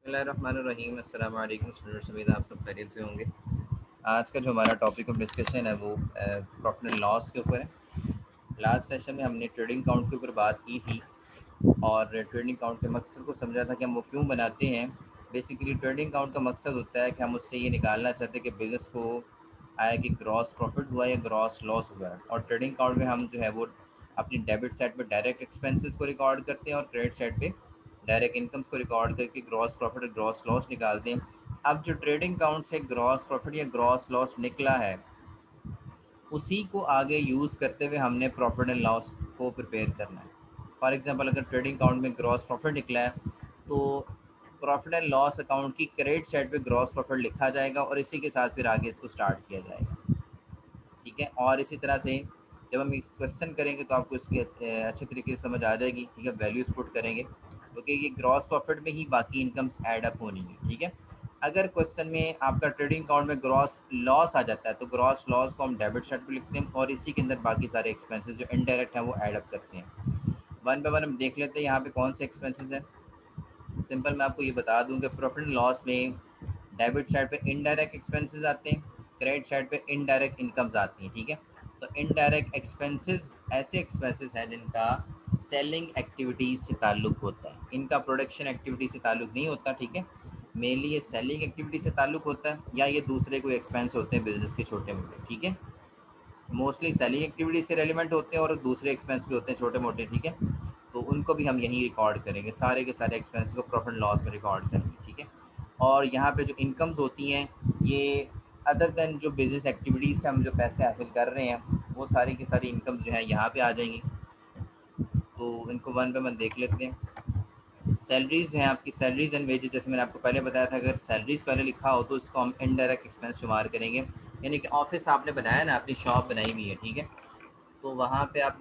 बिस्मिल्लाहिर्रहमानिर्रहीम। अस्सलाम वालेकुम स्टूडेंट्स, उम्मीद है आप सब खैरियत से होंगे। आज का जो हमारा टॉपिक ऑफ डिस्कशन है वो प्रॉफिट एंड लॉस के ऊपर है। लास्ट सेशन में हमने ट्रेडिंग अकाउंट के ऊपर बात की थी और ट्रेडिंग अकाउंट के मकसद को समझा था कि हम वो क्यों बनाते हैं। बेसिकली ट्रेडिंग अकाउंट का मकसद होता है कि हम उससे ये निकालना चाहते हैं कि बिज़नेस को आया कि ग्रॉस प्रॉफिट हुआ या ग्रॉस लॉस हुआ है। और ट्रेडिंग अकाउंट में हम जो है वो अपनी डेबिट साइड पे डायरेक्ट एक्सपेंसेस को रिकॉर्ड करते हैं और क्रेडिट साइड पे डायरेक्ट इनकम्स को रिकॉर्ड करके ग्रॉस प्रॉफिट और ग्रॉस लॉस निकालते हैं। अब जो ट्रेडिंग अकाउंट से ग्रॉस प्रॉफिट या ग्रॉस लॉस निकला है उसी को आगे यूज़ करते हुए हमने प्रॉफिट एंड लॉस को प्रिपेयर करना है। फॉर एग्जांपल अगर ट्रेडिंग अकाउंट में ग्रॉस प्रॉफिट निकला है तो प्रॉफिट एंड लॉस अकाउंट की क्रेडिट साइड पे ग्रॉस प्रॉफिट लिखा जाएगा और इसी के साथ फिर आगे इसको स्टार्ट किया जाएगा। ठीक है, और इसी तरह से जब हम इस क्वेश्चन करेंगे तो आपको इसकी अच्छे तरीके से समझ आ जाएगी। ठीक है, वैल्यूज पुट करेंगे क्योंकि ये ग्रॉस प्रॉफिट में ही बाकी इनकम्स ऐड अप होनी है। ठीक है, अगर क्वेश्चन में आपका ट्रेडिंग अकाउंट में ग्रॉस लॉस आ जाता है तो ग्रॉस लॉस को हम डेबिट साइड पे लिखते हैं और इसी के अंदर बाकी सारे एक्सपेंसेस जो इनडायरेक्ट हैं वो ऐड अप करते हैं। वन बाय वन हम देख लेते हैं यहाँ पे कौन से एक्सपेंसेस हैं। सिंपल मैं आपको ये बता दूं कि प्रॉफिट एंड लॉस में डेबिट साइड पे इनडायरेक्ट एक्सपेंसेस आते हैं, क्रेडिट साइड पे इनडायरेक्ट इनकम्स आती हैं। ठीक है, तो इनडायरेक्ट एक्सपेंसेस ऐसे एक्सपेंसेस हैं जिनका सेलिंग एक्टिविटीज़ से ताल्लुक़ होता है, इनका प्रोडक्शन एक्टिविटी से ताल्लुक़ नहीं होता। ठीक है, मेनली ये सेलिंग एक्टिविटी से ताल्लुक़ होता है या ये दूसरे कोई एक्सपेंस होते हैं बिजनेस के छोटे मोटे। ठीक है, मोस्टली सेलिंग एक्टिविटी से रेलिवेंट होते हैं और दूसरे एक्सपेंस भी होते हैं छोटे मोटे। ठीक है, तो उनको भी हम यहीं रिकॉर्ड करेंगे, सारे के सारे एक्सपेंस को प्रॉफिट लॉस में रिकॉर्ड करेंगे। ठीक है, और यहाँ पे जो इनकम्स होती हैं ये अदर देन जो बिजनेस एक्टिविटीज़ से हम जो पैसे हासिल कर रहे हैं वो सारी की सारी इनकम्स जो है यहाँ पे आ जाएंगी। तो इनको वन बाय वन देख लेते हैं। सैलरीज हैं आपकी, सैलरीज एंड वेजेस, जैसे मैंने आपको पहले बताया था अगर सैलरीज पहले लिखा हो तो इसको हम इनडायरेक्ट एक्सपेंस शुमार करेंगे। यानी कि ऑफिस आपने बनाया ना, अपनी शॉप बनाई हुई है। ठीक है, तो वहाँ पे आप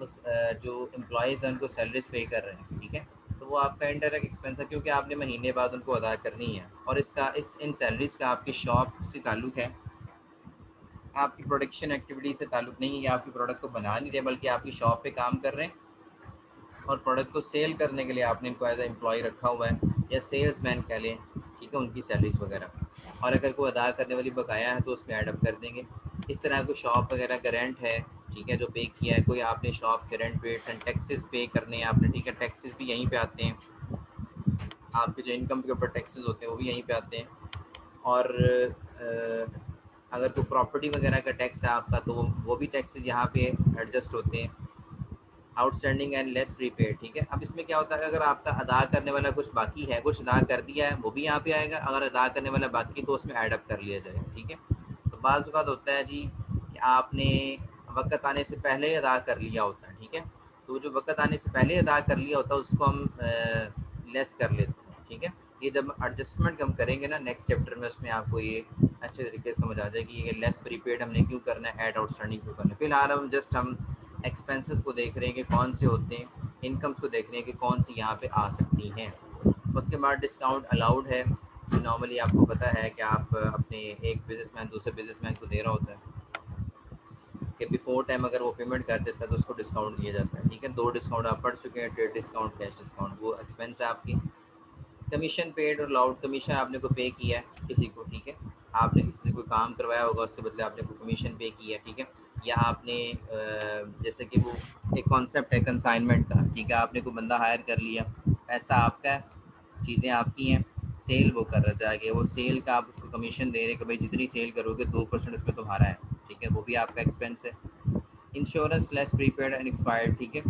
जो एम्प्लॉयज़ हैं उनको सैलरीज पे कर रहे हैं। ठीक है, तो वो आपका इनडायरेक्ट एक्सपेंस है क्योंकि आपने महीने बाद उनको अदा करनी है और इसका इस इन सैलरीज का आपकी शॉप से ताल्लुक़ है, आपकी प्रोडक्शन एक्टिविटी से ताल्लुक़ नहीं है या आपकी प्रोडक्ट को बना नहीं रहे बल्कि आपकी शॉप पे काम कर रहे हैं और प्रोडक्ट को सेल करने के लिए आपने इनको एज ए एम्प्लॉय रखा हुआ है या सेल्स मैन कह लें। ठीक है, उनकी सैलरीज वगैरह, और अगर कोई अदा करने वाली बकाया है तो उसमें ऐड अप कर देंगे। इस तरह कोई शॉप वगैरह का रेंट है, ठीक है, जो पे किया है, कोई आपने शॉप के रेंट वेट्स एंड टैक्सेस पे करने हैं आपने। ठीक है, टैक्सेस भी यहीं पे आते हैं, आपके जो इनकम के ऊपर टैक्सेस होते हैं वो भी यहीं पे आते हैं। और अगर कोई प्रॉपर्टी वगैरह का टैक्स है आपका तो वो भी टैक्सेस यहाँ पे एडजस्ट होते हैं। Outstanding and less prepaid. ठीक है, अब इसमें क्या होता है अगर आपका अदा करने वाला कुछ बाकी है, कुछ अदा कर दिया है, वो भी यहाँ पे आएगा। अगर अदा करने वाला बाकी है तो उसमें ऐड अप कर लिया जाएगा। ठीक है, तो बाज़ औक़ात होता है जी कि आपने वक़्त आने से पहले ही अदा कर लिया होता है। ठीक है, तो जो वक़्त आने से पहले अदा कर लिया होता है उसको हम लेस कर लेते हैं। ठीक है, ये जब एडजस्टमेंट हम करेंगे ना नेक्स्ट चैप्टर में, उसमें आपको ये अच्छे तरीके से समझ आ जाएगी ये लेस प्रीपेड हमने क्यों करना है, ऐड आउटस्टैंडिंग क्यों करना है। फिलहाल हम एक्सपेंसेस को देख रहे हैं कि कौन से होते हैं, इनकम्स को देख रहे हैं कि कौन सी यहाँ पे आ सकती हैं। उसके बाद डिस्काउंट अलाउड है। नॉर्मली आपको पता है कि आप अपने एक बिजनेसमैन दूसरे बिजनेसमैन को दे रहा होता है कि बिफोर टाइम अगर वो पेमेंट कर देता है तो उसको डिस्काउंट दिया जाता है। ठीक है, दो डिस्काउंट आप पढ़ चुके हैं, ट्रेड डिस्काउंट, कैश डिस्काउंट, वो एक्सपेंस है आपकी। कमीशन पेड और लाउड कमीशन आपने को पे किया है किसी को। ठीक है, आपने किसी से कोई काम करवाया होगा उसके बदले आपने कोई कमीशन पे किया है। ठीक है, या आपने जैसे कि वो एक कॉन्सेप्ट है कंसाइनमेंट का। ठीक है, आपने कोई बंदा हायर कर लिया, पैसा आपका है, चीज़ें आपकी हैं, सेल वो कर रहा जाएगा, वो सेल का आप उसको कमीशन दे रहे हैं कि भाई जितनी सेल करोगे 2% उसमें तुम्हारा है। ठीक है, वो भी आपका एक्सपेंस है। Insurance less prepaid and expired. ठीक है,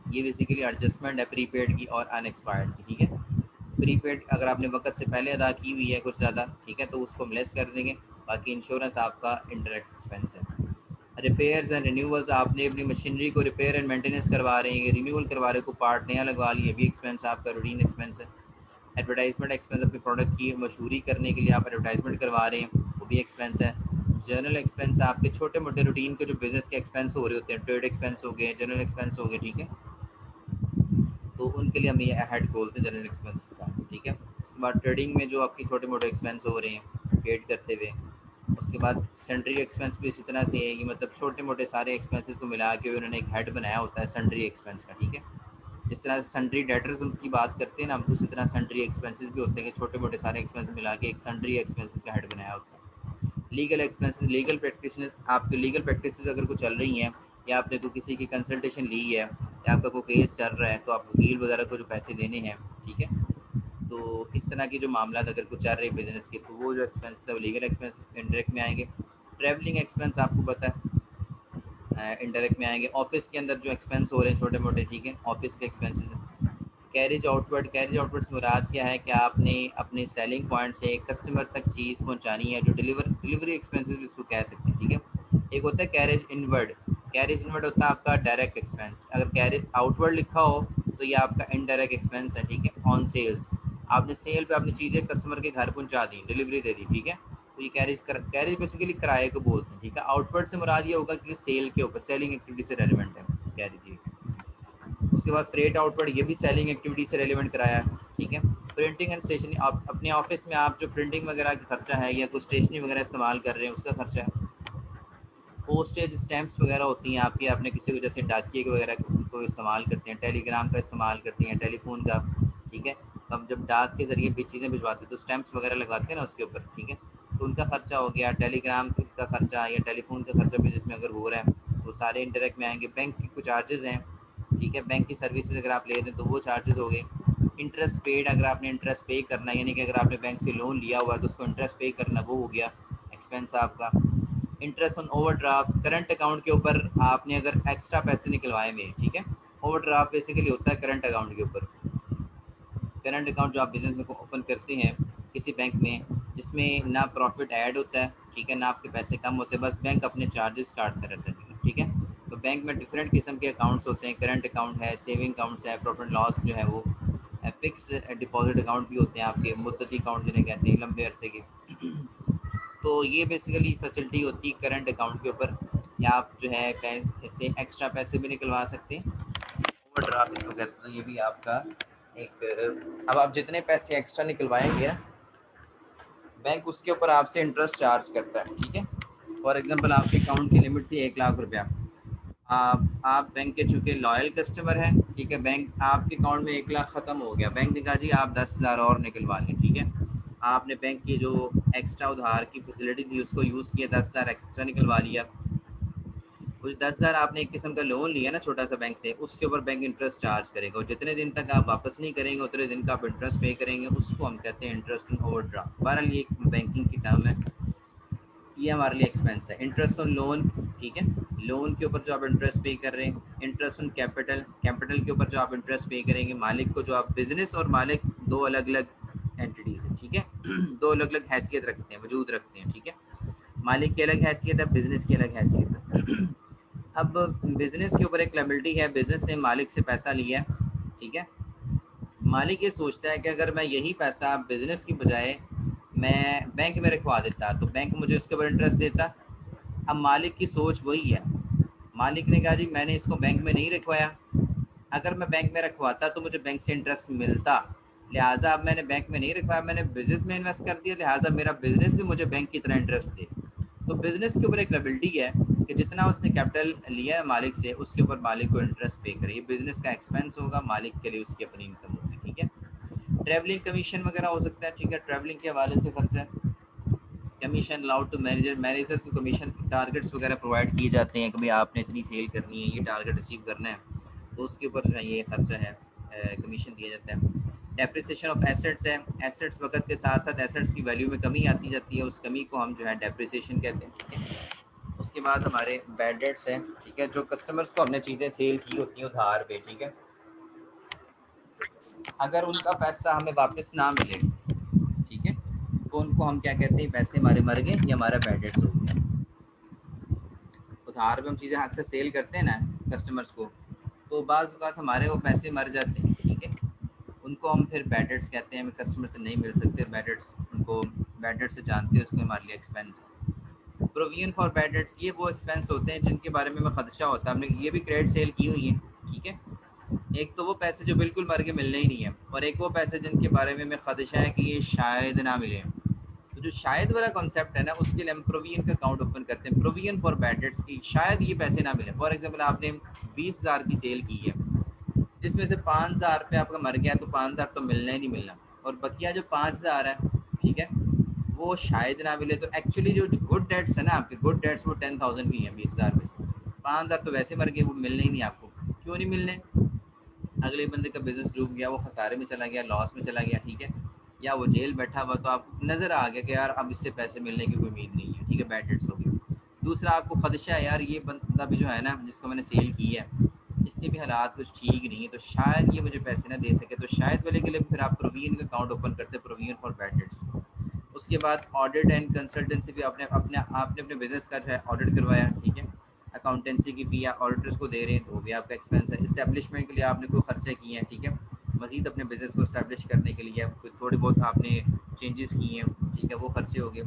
ये बेसिकली एडजस्टमेंट है प्रीपेड की और अनएक्सपायर्ड की। ठीक है, प्रीपेड अगर आपने वक्त से पहले अदा की हुई है कुछ ज़्यादा, ठीक है, तो उसको हम लेस कर देंगे। बाकी इंश्योरेंस आपका इंडायरेक्ट एक्सपेंस है। रिपेयर्स एंड रिन्यूअल्स, आपने अपनी मशीनरी को रिपेयर एंड मेंटेनेंस करवा रहे हैं, रिन्यूअल करवा रहे हो, को पार्ट नया लगवा लिए, भी एक्सपेंस आपका रूटीन एक्सपेंस है। एडवर्टाइजमेंट एक्सपेंस, अपने प्रोडक्ट की मशहूरी करने के लिए आप एडवर्टाइजमेंट करवा रहे हैं, वो भी एक्सपेंस है। जनरल एक्सपेंस आपके छोटे मोटे रूटीन के जो बिजनेस के एक्सपेंस हो रहे होते हैं, ट्रेड एक्सपेंस हो गए, जनरल एक्सपेंस हो गए। ठीक है, तो उनके लिए हम ये हेड बोलते हैं जनरल एक्सपेंसेस का। ठीक है, उसके बाद ट्रेडिंग में जो आपकी छोटे मोटे एक्सपेंस हो रहे हैं ट्रेड करते हुए, उसके बाद सन्ड्री एक्सपेंस भी इसी तरह से है कि मतलब छोटे मोटे सारे एक्सपेंसेस को मिला के उन्होंने एक हेड बनाया होता है सन्ड्री एक्सपेंस का। ठीक है, जिस तरह सन्ड्री डेटर्स की बात करते हैं ना, उसी तरह सन्ड्री एक्सपेंसेस भी होते हैं कि छोटे मोटे सारे एक्सपेंसेस मिला के एक सन्ड्री एक्सपेंसेस का हेड बनाया होता है। लीगल एक्सपेंसेस, लीगल प्रैक्टिस, आपकी लीगल प्रैक्टिस अगर कुछ चल रही हैं या आपने कोई किसी की कंसल्टेशन ली है या आपका कोई केस चल रहा है तो आप वकील वगैरह को जो पैसे देने हैं, ठीक है, तो इस तरह की जो मामला अगर कुछ चल रहे हैं बिजनेस के, तो वो जो एक्सपेंस है वो लीगल एक्सपेंस इंडायरेक्ट में आएंगे। ट्रैवलिंग एक्सपेंस आपको पता है इंडायरेक्ट में आएंगे। ऑफिस के अंदर जो एक्सपेंस हो रहे हैं छोटे मोटे, ठीक है, ऑफिस के expenses. Carriage outward, carriage outward से मुराद क्या है कि आपने अपने सेलिंग पॉइंट से कस्टमर तक चीज़ पहुंचानी है, जो डिलीवरी एक्सपेंसेस भी इसको कह सकते हैं, ठीक है। एक होता है कैरेज इनवर्ड, कैरेज इनवर्ड होता है आपका डायरेक्ट एक्सपेंस। अगर कैरेज आउटवर्ड लिखा हो तो ये आपका इनडायरेक्ट एक्सपेंस है, ठीक है। ऑन सेल्स, आपने सेल पे अपनी चीज़ें कस्टमर के घर पहुँचा दी, डिलीवरी दे दी, ठीक है, तो ये कैरेज बेसिकली किराए को बोलते हैं, ठीक है। आउटवर्ड से मुराद ये होगा कि सेल के ऊपर, सेलिंग एक्टिविटी से रेलिवेंट है कैरेज। उसके बाद फ्रेट आउटवर्ड, ये भी सेलिंग एक्टिविटी से रेलिवेंट कराया है, ठीक है। प्रिंटिंग एंड स्टेशनरी, आप अपने ऑफिस में आप जो प्रिंटिंग वगैरह का खर्चा है या कुछ स्टेशनरी वगैरह इस्तेमाल कर रहे हैं उसका खर्चा है। पोस्टेज स्टैंप्स वगैरह होती हैं आपकी, आपने किसी को जैसे डाकिए के वगैरह को इस्तेमाल करते हैं, टेलीग्राम का इस्तेमाल करते हैं, टेलीफोन का, ठीक है। तो अब जब डाक के ज़रिए भी चीज़ें भिजवाते हैं तो स्टैंप्स वगैरह लगाते हैं ना उसके ऊपर, ठीक है, तो उनका खर्चा हो गया। टेलीग्राम का खर्चा या टेलीफोन का खर्चा भी जिसमें अगर हो रहा है तो सारे इंटरेक्ट में आएंगे। बैंक के कुछ चार्जेज़ हैं, ठीक है, बैंक की सर्विसेज अगर आप लेते हैं तो वो चार्जेस हो गए। इंटरेस्ट पेड, अगर आपने इंटरेस्ट पे करना है, यानी कि अगर आपने बैंक से लोन लिया हुआ है तो उसको इंटरेस्ट पे करना, वो हो गया एक्सपेंस आपका। Interest on overdraft, current account के ऊपर आपने अगर एक्स्ट्रा पैसे निकलवाए हुए, ठीक है, ओवरड्राफ्ट बेसिकली होता है करंट अकाउंट के ऊपर। करंट अकाउंट जो आप बिजनेस में ओपन करते हैं किसी बैंक में, जिसमें ना प्रॉफिट ऐड होता है, ठीक है, ना आपके पैसे कम होते हैं, बस बैंक अपने चार्जेस काटते रहते हैं, ठीक है। तो बैंक में डिफरेंट किस्म के अकाउंट्स होते हैं, करंट अकाउंट है, सेविंग अकाउंट्स है, प्रॉफिट लॉस जो है वो, फिक्स डिपॉजिट अकाउंट भी होते हैं आपके, मुद्दती अकाउंट जिन्हें कहते हैं, लंबे अरसे के। तो ये बेसिकली फैसिलिटी होती है करंट अकाउंट के ऊपर, या आप जो है पैसे एक्स्ट्रा पैसे भी निकलवा सकते हैं, ओवरड्राफ्ट इसको कहते हैं। ये भी आपका एक, अब आप जितने पैसे एक्स्ट्रा निकलवाएंगे ना, बैंक उसके ऊपर आपसे इंटरेस्ट चार्ज करता है, ठीक है। फॉर एग्जांपल आपके अकाउंट की लिमिट थी 1 लाख रुपया, आप बैंक के चूँकि लॉयल कस्टमर हैं, ठीक है, बैंक आपके अकाउंट में 1 लाख ख़त्म हो गया, बैंक ने कहा जी आप 10,000 और निकलवा लें, ठीक है। आपने बैंक की जो एक्स्ट्रा उधार की फैसिलिटी थी उसको यूज़ किया, 10,000 एक्स्ट्रा निकलवा लिया। कुछ 10,000 आपने एक किस्म का लोन लिया ना छोटा सा बैंक से, उसके ऊपर बैंक इंटरेस्ट चार्ज करेगा, और जितने दिन तक आप वापस नहीं करेंगे उतने दिन का आप इंटरेस्ट पे करेंगे, उसको हम कहते हैं इंटरेस्ट ऑन ओवरड्राफ्ट। बहरहाल ये बैंकिंग की टर्म है, ये हमारे लिए एक्सपेंस है। इंटरेस्ट ऑन लोन, ठीक है, लोन के ऊपर जो आप इंटरेस्ट पे कर रहे हैं। इंटरेस्ट ऑन कैपिटल, कैपिटल के ऊपर जो आप इंटरेस्ट पे करेंगे मालिक को, जो आप बिजनेस और मालिक दो अलग अलग एंटिटीज़ हैं, ठीक है, दो अलग अलग हैसियत रखते हैं, वजूद रखते हैं, ठीक है। मालिक की अलग हैसियत है, बिजनेस की अलग हैसियत है। अब बिजनेस के ऊपर एक लायबिलिटी है, बिजनेस ने मालिक से पैसा लिया, ठीक है, मालिक ये सोचता है कि अगर मैं यही पैसा बिजनेस की बजाय मैं बैंक में रखवा देता तो बैंक मुझे उसके ऊपर इंटरेस्ट देता। अब मालिक की सोच वही है, मालिक ने कहा जी मैंने इसको बैंक में नहीं रखवाया, अगर मैं बैंक में रखवाता तो मुझे बैंक से इंटरेस्ट मिलता, लिहाजा अब मैंने बैंक में नहीं रखवाया, मैंने बिजनेस में इन्वेस्ट कर दिया, लिहाजा मेरा बिजनेस भी मुझे बैंक की तरह इंटरेस्ट दे। तो बिजनेस के ऊपर एक लायबिलिटी है कि जितना उसने कैपिटल लिया है मालिक से, उसके ऊपर मालिक को इंटरेस्ट पे करे। ये बिजनेस का एक्सपेंस होगा, मालिक के लिए उसकी अपनी इनकम होगी, ठीक है। ट्रैवलिंग कमीशन वगैरह हो सकता है, ठीक है, ट्रैवलिंग के हवाले से खर्चा है। Commission allowed to manager, managers को कमीशन टारगेट्स वगैरह प्रोवाइड किए जाते हैं कि भाई आपने इतनी सेल करनी है, ये टारगेट अचीव करना है, तो उसके ऊपर जो है ये खर्चा है, कमीशन दिया जाता है। डेप्रिसिएशन ऑफ एसेट्स है, एसेट्स वक्त के साथ साथ एसेट्स की वैल्यू में कमी आती जाती है, उस कमी को हम जो है डेप्रिसिएशन कहते हैं, ठीक है। उसके बाद हमारे बैड डेट्स हैं, ठीक है, जो कस्टमर्स को हमने चीज़ें सेल की होती हैं उधार पे, ठीक है, अगर उनका पैसा हमें वापस ना मिले, ठीक है, तो उनको हम क्या कहते हैं, पैसे हमारे मर गए, ये हमारा बैड डेट्स हो गया। उधार पे हम चीज़ें अक्सर सेल करते हैं ना कस्टमर्स को, तो बाज़ औक़ात हमारे वो पैसे मर जाते हैं, ठीक है, उनको हम फिर बैड डेट्स कहते हैं, हमें कस्टमर से नहीं मिल सकते बैड डेट्स, उनको बैड डेट्स से जानते हैं, उसको हमारे लिए एक्सपेंस है। प्रोविजन फॉर बैड डेट्स, ये वो एक्सपेंस होते हैं जिनके बारे में हमें खदशा होता है, हमने ये भी क्रेडिट सेल की हुई है, ठीक है। एक तो वो पैसे जो बिल्कुल मर के मिलने ही नहीं है, और एक वो पैसे जिनके बारे में हमें खदशा है कि ये शायद ना मिले। तो जो शायद वाला कॉन्सेप्ट है ना, उसके लिए हम प्रोविजन का अकाउंट ओपन करते हैं, प्रोविजन फॉर बैड डेट्स की, शायद ये पैसे ना मिले। फॉर एग्जांपल आपने 20,000 की सेल की है, जिसमें से 5,000 रुपये आपका मर गया तो 5,000 तो मिलना ही नहीं मिलना, और बकिया जो 5,000 है, ठीक है, वो शायद ना मिले। तो एक्चुअली जो गुड डेट्स है ना आपके, गुड डेट्स वो 10,000 की हैं, 20,000 में से 5,000 तो वैसे मर गए, वो मिलने ही नहीं आपको। क्यों नहीं मिलने? अगले बंदे का बिजनेस डूब गया, वो खसारे में चला गया, लॉस में चला गया, ठीक है, या वो जेल बैठा हुआ, तो आपको नज़र आ गया कि यार अब इससे पैसे मिलने की कोई उम्मीद नहीं है, ठीक है, बैड डेट्स हो गई। दूसरा आपको खदशा है यार ये बंदा भी जो है ना जिसको मैंने सेल की है, इसके भी हालात कुछ ठीक नहीं है, तो शायद ये मुझे पैसे ना दे सके, तो शायद वाले के लिए फिर आप प्रोविजन का अकाउंट ओपन करते, प्रोविजन फॉर बैड डेट्स। उसके बाद ऑडिट एंड कंसल्टेंसी भी आपने अपने बिजनेस का जो है ऑडिट करवाया, ठीक है, अकाउंटेंसी की फ़ी या ऑडिटर्स को दे रहे हैं तो वो भी आपका एक्सपेंस है। इस्टेब्लिशमेंट के लिए आपने कोई खर्चे किए हैं, ठीक है, मज़ीद अपने बिज़नेस को इस्टेब्लिश करने के लिए कोई थोड़ी बहुत आपने चेंजेस किए हैं, ठीक है, वो खर्चे हो गए।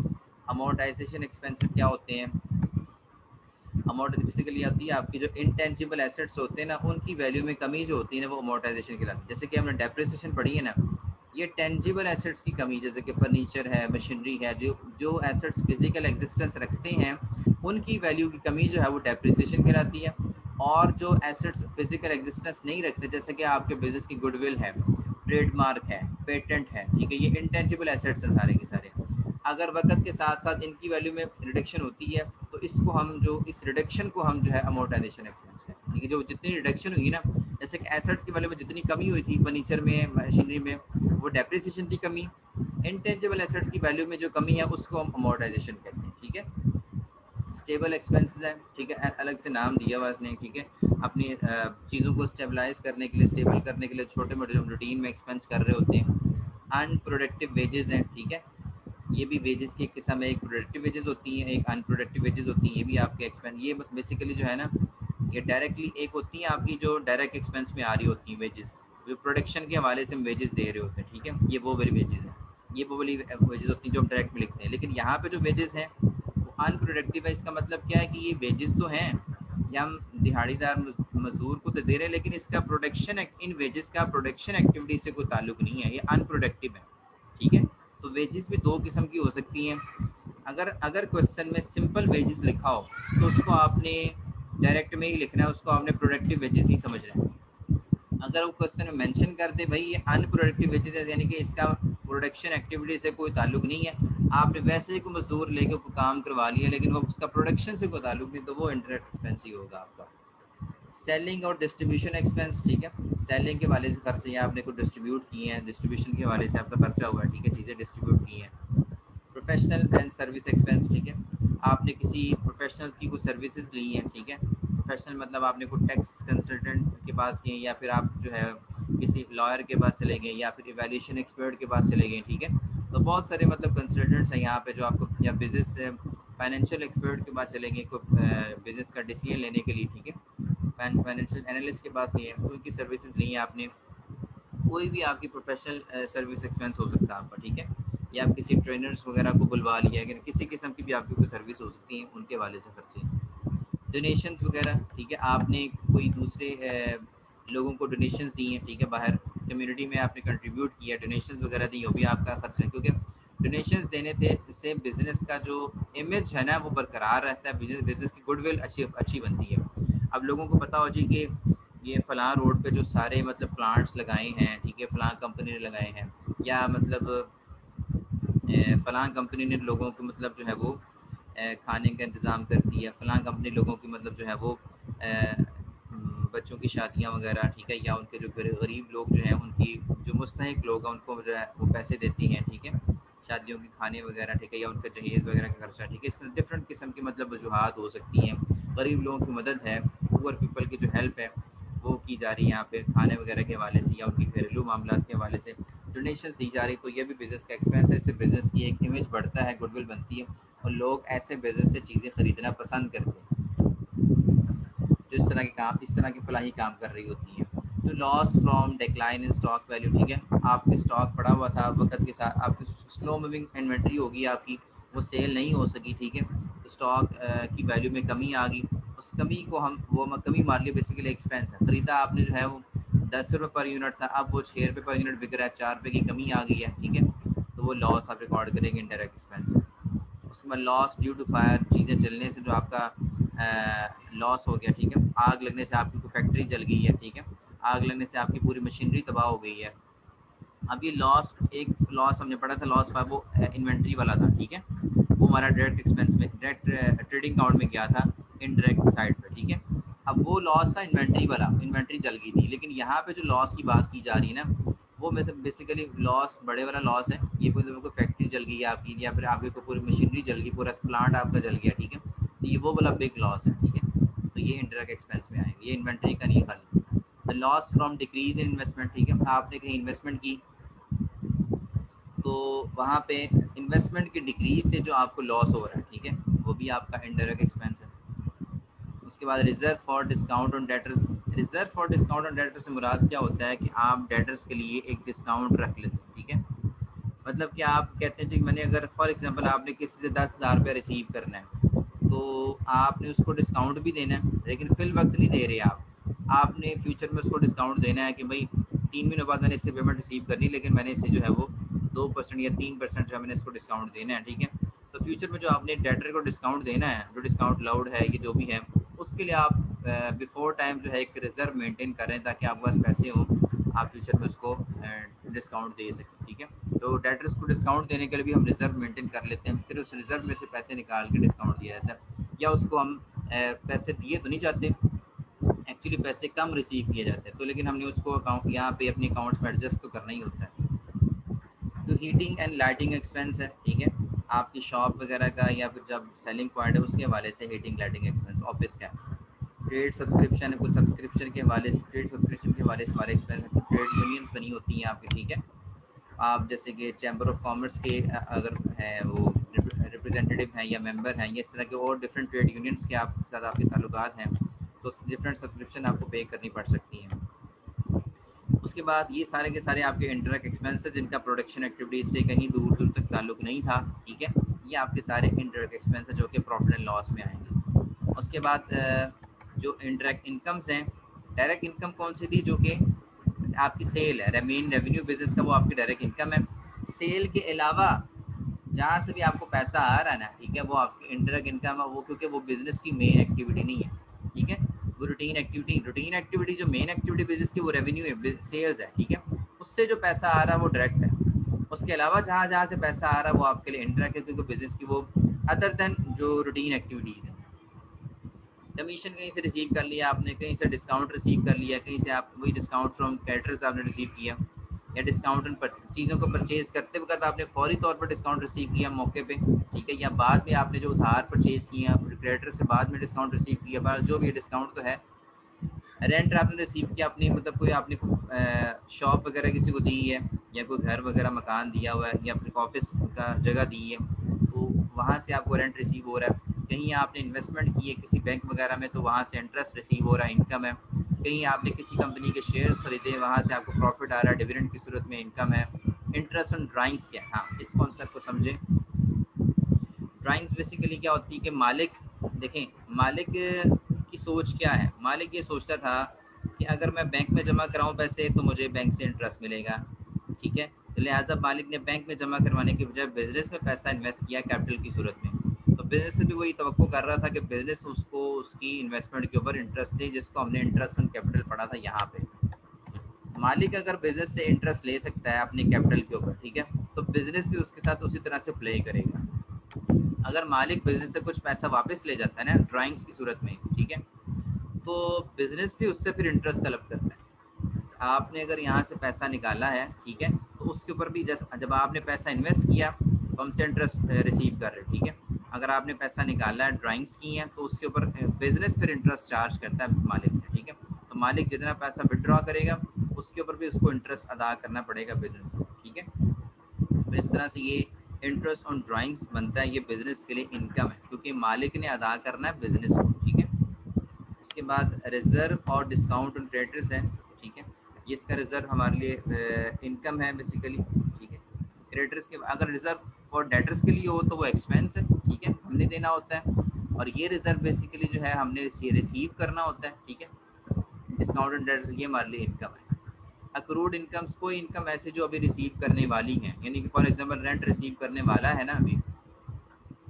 अमोर्टाइजेशन एक्सपेंसेस क्या होते हैं? अमाउंट बेसिकली आती है आपकी जो इनटेंजिबल एसेट्स होते हैं ना, उनकी वैल्यू में कमी जो होती है ना, वो अमोर्टाइजेशन कहलाती है। जैसे कि हमने डेप्रिसिएशन पढ़ी है ना, ये टेंजिबल एसेट्स की कमी, जैसे कि फर्नीचर है, मशीनरी है, जो जो एसेट्स फिजिकल एग्जिस्टेंस रखते हैं, उनकी वैल्यू की कमी जो है वो डेप्रिसिएशन कहलाती है। और जो एसेट्स फिजिकल एग्जिस्टेंस नहीं रखते, जैसे कि आपके बिजनेस की गुडविल है, ट्रेडमार्क है, पेटेंट है, ठीक है, ये इंटेंजिबल एसेट्स हैं सारे के सारे। अगर वक्त के साथ साथ इनकी वैल्यू में रिडक्शन होती है, तो इसको हम जो इस रिडक्शन को हम जो है अमोर्टाइजेशन एक्सपेंस कहते हैं, ठीक है। जो जितनी रिडक्शन हुई ना, जैसे कि एसेट्स की वैल्यू में जितनी कमी हुई थी फर्नीचर में, मशीनरी में, वो डेप्रिसिएशन की कमी। इंटेंजिबल एसेट्स की वैल्यू में जो कमी है उसको हम अमोर्टाइजेशन कहते हैं, ठीक है। स्टेबल एक्सपेंसेस है, ठीक है, अलग से नाम दिया हुआ इसने, ठीक है, अपनी चीज़ों को स्टेबलाइज करने के लिए, स्टेबल करने के लिए छोटे मोटे जो रूटीन में एक्सपेंस कर रहे होते हैं। अनप्रोडक्टिव वेजेस हैं, ठीक है, ये भी वेजेस की एक किस्म है, एक प्रोडक्टिव वेजेस होती हैं, एक अनप्रोडक्टिव वेजेस होती हैं, ये भी आपके एक्सपेंस, ये बेसिकली जो है ना, ये डायरेक्टली एक होती हैं आपकी जो डायरेक्ट एक्सपेंस में आ रही होती हैं वेजेस, जो प्रोडक्शन के हवाले से हम वेजेस दे रहे होते हैं, ठीक है, ये वो वाली वेजेस हैं, ये वो वाली वेजेस होती हैं जो हम डायरेक्ट में लिखते हैं। लेकिन यहाँ पे जो वेजेस हैं वो अनप्रोडक्टिव है। इसका मतलब क्या है कि ये वेजेस तो हैं, या हम दिहाड़ीदार मजदूर को तो दे रहे हैं, लेकिन इसका प्रोडक्शन, इन वेजेस का प्रोडक्शन एक्टिविटी से कोई ताल्लुक नहीं है, ये अनप्रोडक्टिव है, ठीक है। तो वेजेस भी दो किस्म की हो सकती हैं। अगर अगर क्वेश्चन में सिंपल वेजेस लिखा हो तो उसको आपने डायरेक्ट में ही लिखना है, उसको आपने प्रोडक्टिव वेजेस ही समझना है। अगर वो क्वेश्चन में मेंशन कर दे भाई ये अनप्रोडक्टिव वेजेस है, यानी कि इसका प्रोडक्शन एक्टिविटी से कोई ताल्लुक नहीं है, आपने वैसे ही कोई मजदूर लेके कोई काम करवा लिया, लेकिन वो उसका प्रोडक्शन से कोई ताल्लुक नहीं, तो वो इंटरेक्ट एक्सपेंस ही होगा आपका। सेलिंग और डिस्ट्रीब्यूशन एक्सपेंस, ठीक है, सेलिंग के वाले से खर्चे हैं, आपने कुछ डिस्ट्रीब्यूट किए हैं, डिस्ट्रीब्यूशन के वाले से आपका खर्चा हुआ है, ठीक है, चीज़ें डिस्ट्रीब्यूट की हैं। प्रोफेशनल एंड सर्विस एक्सपेंस, ठीक है, आपने किसी प्रोफेशनल्स की कुछ सर्विसेज ली हैं, ठीक है, प्रोफेशनल मतलब आपने कुछ टैक्स कंसल्टेंट के पास गए, या फिर आप जो है किसी लॉयर के पास चले गए, या फिर इवैल्यूएशन एक्सपर्ट के पास चले गए, ठीक है। तो बहुत सारे मतलब कंसल्टेंट्स हैं यहाँ पे जो आपको, या बिजनेस फाइनेंशियल एक्सपर्ट के पास चले गए कोई बिजनेस का डिसीजन लेने के लिए, ठीक है, फाइनेंशियल एनालिस्ट के पास गए हैं, तो उनकी सर्विसेज ली हैं आपने। कोई भी आपकी प्रोफेशनल सर्विस एक्सपेंस हो सकता है आपका, ठीक है, या आप किसी ट्रेनर्स वगैरह को बुलवा लिया, अगर किसी किस्म की भी आपकी कोई सर्विस हो सकती है, उनके वाले से खर्चे। डोनेशंस वगैरह, ठीक है, आपने कोई दूसरे लोगों को डोनेशंस दी हैं, ठीक है, बाहर कम्युनिटी में आपने कंट्रीब्यूट किया, डोनेशंस वगैरह दी, वो भी आपका खर्च है, क्योंकि डोनेशंस देने थे इससे बिज़नेस का जो इमेज है ना वो बरकरार रहता है, बिज़नेस की गुडविल अच्छी अच्छी बनती है। अब लोगों को पता हो जी कि ये फ़लाँ रोड पे जो सारे मतलब प्लांट्स लगाए हैं, ठीक है, फ़लाँ कंपनी ने लगाए हैं, या मतलब फ़लाँ कंपनी ने लोगों को मतलब जो है वो खाने का इंतज़ाम करती है, फ़लाँ कंपनी लोगों की मतलब जो है वो बच्चों की शादियाँ वगैरह, ठीक है, या उनके जो गरीब लोग जो हैं उनकी जो मुस्तहिक लोग हैं उनको जो है वो पैसे देती हैं, ठीक है, शादियों के खाने वगैरह, ठीक है, या उनका जहेज़ वगैरह का खर्चा, ठीक है, इस डिफरेंट किस्म की मतलब वजूहत हो सकती हैं। गरीब लोगों की मदद है, पुअर पीपल की जो हेल्प है वो की जा रही है यहाँ पे खाने वगैरह के हवाले से, या उनकी घरेलू मामला के हवाले से डोनेशन दी जा रही, तो ये भी बिज़नेस का एक्सपेंस है। इससे बिज़नेस की एक इमेज बढ़ता है, गुडविल बनती है, और लोग ऐसे बिज़नेस से चीज़ें ख़रीदना पसंद करते हैं जो इस तरह के काम, इस तरह की फलाही काम कर रही होती हैं। तो loss from decline in stock value, ठीक है, आपके स्टॉक पड़ा हुआ था, वक्त के साथ आपकी स्लो मूविंग इन्वेंट्री होगी आपकी, वो सेल नहीं हो सकी, ठीक है, तो स्टॉक की वैल्यू में कमी आ गई, उस कमी को हम वो कमी मान ली बेसिकली एक्सपेंस है। ख़रीदा आपने जो है वो 10 रुपये पर यूनिट था, अब वो 6 रुपये पर यूनिट बिक रहा है, 4 रुपये की कमी आ गई है, ठीक है, तो वो लॉस आप रिकॉर्ड करेंगे इनडायरेक्ट एक्सपेंस है। उसके बाद लॉस ड्यू टू फायर, चीज़ें जलने से जो आपका लॉस हो गया, ठीक है, आग लगने से आपकी कोई फैक्ट्री जल गई है, ठीक है, आग लगने से आपकी पूरी मशीनरी तबाह हो गई है। अब ये लॉस, एक लॉस हमने पढ़ा था लॉस 5, वो इन्वेंट्री वाला था, ठीक है, वो हमारा डायरेक्ट एक्सपेंस में, डायरेक्ट ट्रेडिंग अकाउंट में गया था इनडायरेक्ट साइड पे, ठीक है। अब वो लॉस था इन्वेंट्री वाला, इन्वेंट्री जल गई थी। लेकिन यहाँ पे जो लॉस की बात की जा रही है ना, वो बेसिकली लॉस बड़े वाला लॉस है। ये कोई फैक्ट्री जल गई है आपकी, या फिर आपकी कोई पूरी मशीनरी जल गई, पूरा प्लांट आपका जल गया, ठीक है, तो ये वो वाला बिग लॉस है, ठीक है। तो ये इंडायरेक्ट एक्सपेंस में आएगा, ये इन्वेंट्री का नहीं खाली। The loss from decrease in investment, ठीक है, आपने कहीं इन्वेस्टमेंट की तो वहाँ पे इन्वेस्टमेंट की डिक्रीज से जो आपको लॉस हो रहा है, ठीक है, वो भी आपका इनडायरेक्ट एक्सपेंस है। उसके बाद reserve for discount on debtors. Reserve for discount on debtors से मुराद क्या होता है कि आप डेटर्स के लिए एक डिस्काउंट रख लेते हैं, ठीक है। मतलब कि आप कहते हैं कि मैंने अगर फॉर एग्जांपल आपने किसी से 10,000 रुपये रिसीव करना है, तो आपने उसको डिस्काउंट भी देना है, लेकिन फिल वक्त नहीं दे रहे आपने फ्यूचर में उसको डिस्काउंट देना है कि भाई 3 महीनों बाद मैंने इससे पेमेंट रिसीव करनी, लेकिन मैंने इससे जो है वो 2% या 3% जो है मैंने इसको डिस्काउंट देना है, ठीक है। तो फ्यूचर में जो आपने डेटर को डिस्काउंट देना है, जो डिस्काउंट लाउड है, ये जो भी है, उसके लिए आप बिफोर टाइम जो है एक रिजर्व मेंटेन करें, ताकि आपके पास पैसे हों, आप फ्यूचर में उसको डिस्काउंट दे सकें, ठीक है। तो डेटर्स को डिस्काउंट देने के लिए भी हम रिजर्व मेंटेन कर लेते हैं, फिर उस रिजर्व में से पैसे निकाल के डिस्काउंट दिया जाता है। या उसको हम पैसे दिए तो नहीं जाते, एक्चुअली पैसे कम रिसीव किए जाते हैं, तो लेकिन हमने उसको अकाउंट यहाँ पे अपने अकाउंट्स में एडजस्ट तो करना ही होता है। तो हीटिंग एंड लाइटिंग एक्सपेंस है, ठीक है, आपकी शॉप वगैरह का या फिर जब सेलिंग पॉइंट है उसके हवाले से हीटिंग लाइटिंग एक्सपेंस ऑफिस का है। ट्रेड सब्सक्रिप्शन है, कुछ सब्सक्रिप्शन के हवाले से, ट्रेड सब्सक्रिप्शन के हवाले से हमारे एक्सपेंस है। तो ट्रेड यूनियंस बनी होती हैं आपकी, ठीक है, आप जैसे कि चैम्बर ऑफ कॉमर्स के अगर है वो रिप्रेजेंटेटिव हैं या मेंबर हैं, या इस तरह के और डिफरेंट ट्रेड यूनियंस के आप साथ आपके ताल्लुकात हैं, तो डिफरेंट सब्सक्रिप्शन आपको पे करनी पड़ सकती हैं। उसके बाद ये सारे के सारे आपके इंटरेक्ट एक्सपेंस जिनका प्रोडक्शन एक्टिविटीज से कहीं दूर दूर तक ताल्लुक नहीं था, ठीक है, ये आपके सारे इंटरेक्ट एक्सपेंस जो कि प्रॉफिट एंड लॉस में आएंगे। उसके बाद जो इंटरेक्ट इनकम्स हैं, डायरेक्ट इनकम कौन सी थी, जो कि आपकी सेल है, मेन रेवेन्यू बिजनेस का, वो आपकी डायरेक्ट इनकम है। सेल के अलावा जहाँ से भी आपको पैसा आ रहा है ना, ठीक है, वो आपकी इंटरेक्ट इनकम है, वो क्योंकि वो बिजनेस की मेन एक्टिविटी नहीं है, ठीक है, वो रूटीन एक्टिविटी जो मेन एक्टिविटी बिजनेस की वो रेवेन्यू है, सेल्स है, ठीक है, उससे जो पैसा आ रहा है वो डायरेक्ट है। उसके अलावा जहाँ जहाँ से पैसा आ रहा है वो आपके लिए इंटरेक्ट है, क्योंकि बिजनेस की वो अदर देन जो रूटीन एक्टिविटीज़ है। कमीशन कहीं से रिसीव कर लिया आपने, कहीं से डिस्काउंट रिसीव कर लिया, कहीं से आप वही डिस्काउंट फ्रॉम कैटरर्स आपने रिसीव किया, या डिस्काउंट उन चीज़ों को परचेज करते वक्त आपने फौरी तौर पर डिस्काउंट रिसीव किया मौके पे, ठीक है, या बाद में आपने जो उधार परचेज किया क्रेडिटर से बाद में डिस्काउंट रिसीव किया, जो भी डिस्काउंट तो है। रेंट आपने रिसीव किया अपनी, मतलब कोई आपने शॉप वगैरह किसी को दी है, या कोई घर वगैरह मकान दिया हुआ है, या फिर ऑफिस का जगह दी है, तो वहाँ से आपको रेंट रिसीव हो रहा है। कहीं आपने इन्वेस्टमेंट की है किसी बैंक वगैरह में, तो वहाँ से इंटरेस्ट रिसीव हो रहा है, इनकम है। कहीं आपने किसी कंपनी के शेयर्स खरीदे, वहाँ से आपको प्रॉफिट आ रहा है, डिविडेंड की सूरत में इनकम है। इंटरेस्ट ऑन ड्राइंग्स क्या है, हाँ, इस कॉन्सेप्ट को समझें। ड्राइंग्स बेसिकली क्या होती है कि मालिक, देखें, मालिक की सोच क्या है, मालिक ये सोचता था कि अगर मैं बैंक में जमा कराऊं पैसे तो मुझे बैंक से इंटरेस्ट मिलेगा, ठीक है, तो लिहाजा मालिक ने बैंक में जमा करवाने की बजाय बिजनेस में पैसा इन्वेस्ट किया कैपिटल की सूरत में। तो बिजनेस से भी वही तवक्को कर रहा था कि बिजनेस उसको उसकी इन्वेस्टमेंट के ऊपर इंटरेस्ट दे, जिसको हमने इंटरेस्ट ऑन कैपिटल पढ़ा था यहाँ पे। मालिक अगर बिजनेस से इंटरेस्ट ले सकता है अपने कैपिटल के ऊपर, ठीक है, तो बिजनेस भी उसके साथ उसी तरह से प्ले करेगा। अगर मालिक बिजनेस से कुछ पैसा वापस ले जाता है ना ड्राइंग्स की सूरत में, ठीक है, तो बिजनेस भी उससे फिर इंटरेस्ट तलब करता है। आपने अगर यहाँ से पैसा निकाला है, ठीक है, तो उसके ऊपर भी जैसे जब आपने पैसा इन्वेस्ट किया तो हमसे इंटरेस्ट रिसीव कर रहे, ठीक है। अगर आपने पैसा निकाला है, ड्राइंग्स की हैं, तो उसके ऊपर बिजनेस फिर इंटरेस्ट चार्ज करता है मालिक से, ठीक है। तो मालिक जितना पैसा विड्रॉ करेगा उसके ऊपर भी उसको इंटरेस्ट अदा करना पड़ेगा बिजनेस को, ठीक है। तो इस तरह से ये इंटरेस्ट ऑन ड्राइंग्स बनता है, ये बिजनेस के लिए इनकम है, क्योंकि मालिक ने अदा करना है बिजनेस को, ठीक है। उसके बाद रिजर्व और डिस्काउंट ऑन क्रेडिटर्स है, ठीक है, ये इसका रिजर्व हमारे लिए इनकम है बेसिकली, ठीक है। क्रेडिटर्स के अगर रिजर्व फॉर डेटर्स के लिए हो तो वो एक्सपेंस है, ठीक है, हमने देना होता है। और ये रिजर्व बेसिकली जो है हमने रिसीव करना होता है, ठीक है। डिस्काउंट ऑन डेटर्स ये हमारे लिए इनकम है। अक्रूड इनकम्स कोई इनकम ऐसे जो अभी रिसीव करने वाली हैं, यानी कि फॉर एग्जांपल रेंट रिसीव करने वाला है ना, अभी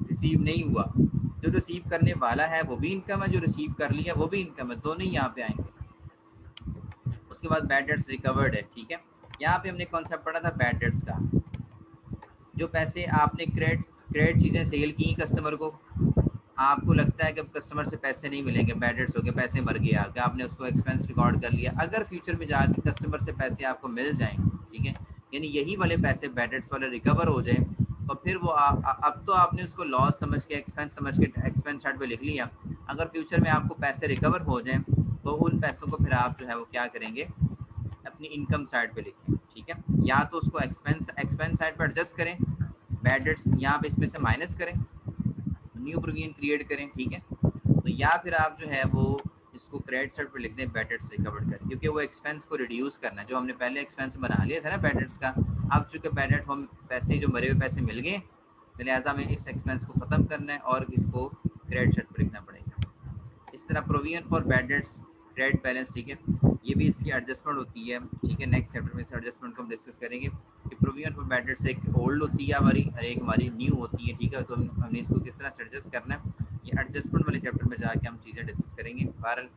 रिसीव नहीं हुआ, जो रिसीव करने वाला है वो भी इनकम है, जो रिसीव कर लिया वो भी इनकम है, दोनों ही यहाँ पे आएंगे। उसके बाद बैड डेट्स रिकवर्ड है, ठीक है। यहाँ पे हमने कॉन्सेप्ट पढ़ा था बैड डेट्स का, जो पैसे आपने क्रेडिट चीज़ें सेल की कस्टमर को, आपको लगता है कि अब कस्टमर से पैसे नहीं मिलेंगे, बैड डेट्स हो गए, पैसे मर गया, कि आपने उसको एक्सपेंस रिकॉर्ड कर लिया, अगर फ्यूचर में जाके कस्टमर से पैसे आपको मिल जाएं, ठीक है, यानी यही वाले पैसे बैड डेट्स वाले रिकवर हो जाए, तो फिर वो अब तो आपने उसको लॉस समझ के, एक्सपेंस समझ के एक्सपेंस चार्ट पे लिख लिया, अगर फ्यूचर में आपको पैसे रिकवर हो जाएं तो उन पैसों को फिर आप जो है वो क्या करेंगे, अपनी इनकम साइड पे लिखें, ठीक है। या तो उसको एक्सपेंस साइड पर एडजस्ट करें, बैड डेट्स यहाँ पे इसमें से माइनस करें, न्यू प्रोविजन क्रिएट करें, ठीक है। तो या फिर आप जो है वो इसको क्रेडिट साइड पर लिख दें बैड डेट्स रिकवर्ड करें, क्योंकि वो एक्सपेंस को रिड्यूस करना है, जो हमने पहले एक्सपेंस बना लिया था ना बैड डेट्स का, अब चूँकि बैड डेट हम पैसे जो मरे हुए पैसे मिल गए, तो लिहाजा हमें इस एक्सपेंस को ख़त्म करना है और इसको क्रेडिट साइड पर लिखना पड़ेगा। इस तरह provision for bad debts, credit balance, ठीक है, ये भी इसकी एडजस्टमेंट होती है, ठीक है। नेक्स्ट चैप्टर में इस एडजस्टमेंट को हम डिस्कस करेंगे कि प्रोविजन फॉर बैड डेट्स एक ओल्ड होती है हमारी और एक हमारी न्यू होती है, ठीक है। तो हमने इसको किस तरह से एडजस्ट करना है, ये एडजस्टमेंट वाले चैप्टर में जाके हम चीज़ें डिस्कस करेंगे। बहरहाल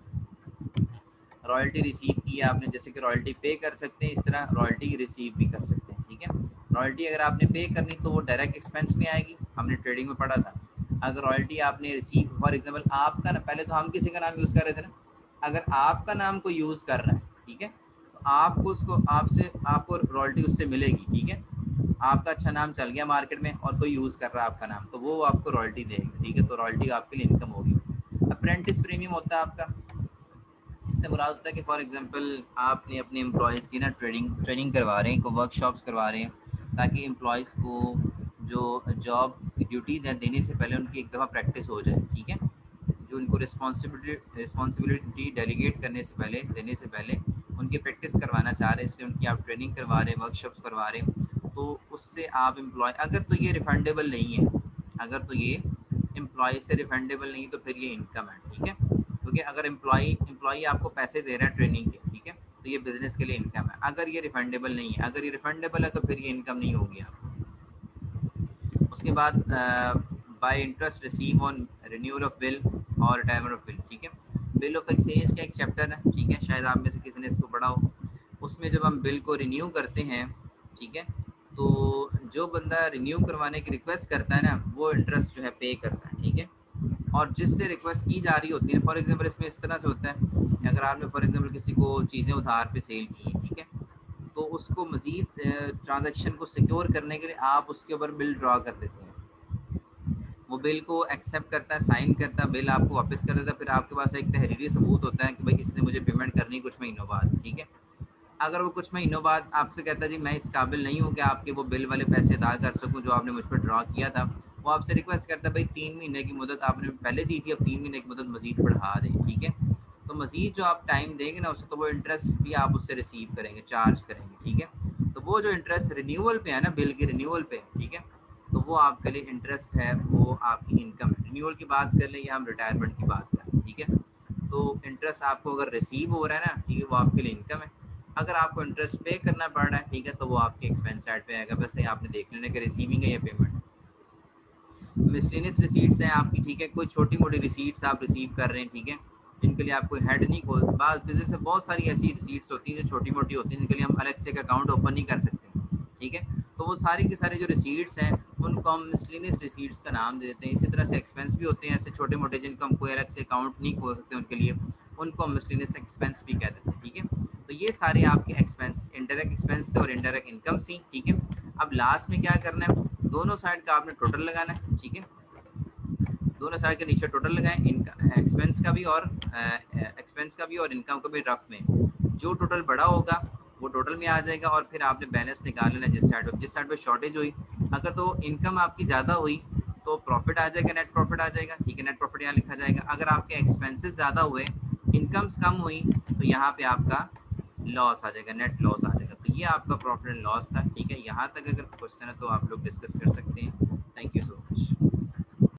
रॉयल्टी रिसीव की है आपने, जैसे कि रॉयल्टी पे कर सकते हैं, इस तरह रॉयल्टी रिसीव भी कर सकते हैं, ठीक है। रॉयल्टी अगर आपने पे करनी तो वो डायरेक्ट एक्सपेंस में आएगी, हमने ट्रेडिंग में पढ़ा था। अगर रॉयल्टी आपने रिसीव, फॉर एग्जांपल आपका ना, पहले तो हम किसी का नाम यूज़ कर रहे थे ना, अगर आपका नाम कोई यूज़ कर रहा है, ठीक है, तो आपको उसको आपको रॉयल्टी उससे मिलेगी, ठीक है। आपका अच्छा नाम चल गया मार्केट में और कोई यूज़ कर रहा है आपका नाम, तो वो आपको रॉयल्टी देगा, ठीक है। तो रॉयल्टी आपके लिए इनकम होगी। अप्रेंटिस प्रीमियम होता है आपका, इससे मुराद होता है कि फॉर एग्जांपल आपने अपने एम्प्लॉयज़ की ना ट्रेनिंग करवा रहे हैं, को वर्कशॉप्स करवा रहे हैं, ताकि एम्प्लॉयज़ को जो जॉब ड्यूटीज़ हैं देने से पहले उनकी एक दफ़ा प्रैक्टिस हो जाए, ठीक है। जो उनको रिस्पॉन्सिबिलिटी डेलीगेट करने से पहले, देने से पहले उनकी प्रैक्टिस करवाना चाह रहे हैं, इसलिए उनकी आप ट्रेनिंग करवा रहे हैं, वर्कशॉप्स करवा रहे हैं। तो उससे आप एम्प्लॉय, अगर तो ये रिफंडेबल नहीं है, अगर तो ये एम्प्लॉय से रिफंडेबल नहीं, तो फिर ये इनकम है, ठीक है। क्योंकि अगर एम्प्लॉई आपको पैसे दे रहा है ट्रेनिंग के, ठीक है, तो ये बिजनेस के लिए इनकम है। अगर ये रिफंडेबल नहीं है, अगर ये रिफंडेबल है, तो फिर ये इनकम नहीं होगी आपको। उसके बाद bye interest receive on renewal of bill और रिटायरमेंट ऑफ बिल, ठीक है। बिल ऑफ एक्सचेंज का एक चैप्टर है, ठीक है, शायद आप में से किसी ने इसको पढ़ा हो। उसमें जब हम बिल को रिन्यू करते हैं, ठीक है, तो जो बंदा रिन्यू करवाने की रिक्वेस्ट करता है ना, वो इंटरेस्ट जो है पे करता है, ठीक है। और जिससे रिक्वेस्ट की जा रही होती है, फॉर एग्जांपल इसमें इस तरह से होता है, अगर आपने फॉर एग्जांपल किसी को चीज़ें उधार पे सेल की हैं, ठीक है, तो उसको मज़ीद ट्रांजैक्शन को सिक्योर करने के लिए आप उसके ऊपर बिल ड्रा कर देते हैं, वो बिल को एक्सेप्ट करता है, साइन करता है, बिल आपको वापस कर देता है, फिर आपके पास एक तहरीरी सबूत होता है कि भाई इसने मुझे पेमेंट करनी कुछ महीनों बाद, ठीक है। अगर वो कुछ महीनों बाद आपसे कहता है जी मैं इस काबिल नहीं हूँ कि आपके वो बिल वाले पैसे अदा कर सकूँ जो आपने मुझ पर ड्रा किया था, वो आपसे रिक्वेस्ट करता है भाई 3 महीने की मुदत आपने पहले दी थी, अब 3 महीने की मुदत मजीद बढ़ा दें, ठीक है। तो मजीद जो आप टाइम देंगे ना उससे, तो वो इंटरेस्ट भी आप उससे रिसीव करेंगे, चार्ज करेंगे, ठीक है। तो वो जो इंटरेस्ट रिन्यूअल पे है ना, बिल के रिन्यूअल पे, ठीक है, तो वो आपके लिए इंटरेस्ट है, वो आपकी इनकम है। रिन्यूअल की बात कर लें या हम रिटायरमेंट की बात करें, ठीक है, तो इंटरेस्ट आपको अगर रिसीव हो रहा है ना, ठीक है, वो आपके लिए इनकम है। अगर आपको इंटरेस्ट पे करना पड़ रहा है, ठीक है, तो वो आपके एक्सपेंस साइड पे आएगा, वैसे आपने देख लेना कि रिसीविंग है या पेमेंट। मिसलेनियस रिसीट्स हैं आपकी, ठीक है, कोई छोटी मोटी रिसीट्स आप रिसीव कर रहे हैं, ठीक है, जिनके लिए आप कोई हेड नहीं खोल, बाद बिजनेस में बहुत सारी ऐसी रिसीट्स होती हैं जो छोटी मोटी होती हैं, जिनके लिए हम अलग से एक अकाउंट ओपन नहीं कर सकते, ठीक है। तो वो सारी की सारी जो रिसीट्स हैं उनको हम मिसलेनियस रिसीट्स का नाम दे देते हैं। इसी तरह से एक्सपेंस भी होते हैं ऐसे छोटे मोटे, जिनको हम कोई अलग से अकाउंट नहीं खोल सकते, उनके लिए उनको हम मिसलेनियस एक्सपेंस भी कह देते हैं, ठीक है। तो ये सारे आपके एक्सपेंस, इंडायरेक्ट एक्सपेंस थे और इंडायरेक्ट इनकम थी, ठीक है। अब लास्ट में क्या करना है, दोनों साइड का आपने टोटल लगाना है, ठीक है, दोनों साइड के नीचे टोटल लगाएं, इनका एक्सपेंस का भी और इनकम का भी, रफ में जो टोटल बड़ा होगा वो टोटल में आ जाएगा, और फिर आपने बैलेंस निकाल लेना जिस साइड पे शॉर्टेज हुई। अगर तो इनकम आपकी ज़्यादा हुई तो प्रॉफिट आ जाएगा, नेट प्रॉफिट आ जाएगा, ठीक है, नेट प्रॉफिट यहाँ लिखा जाएगा। अगर आपके एक्सपेंसेस ज़्यादा हुए, इनकम्स कम हुई, तो यहाँ पे आपका लॉस आ जाएगा, नेट लॉस आ जाएगा। तो ये आपका प्रॉफिट एंड लॉस था, ठीक है। यहाँ तक अगर क्वेश्चन है तो आप लोग डिस्कस कर सकते हैं। Thank you so much.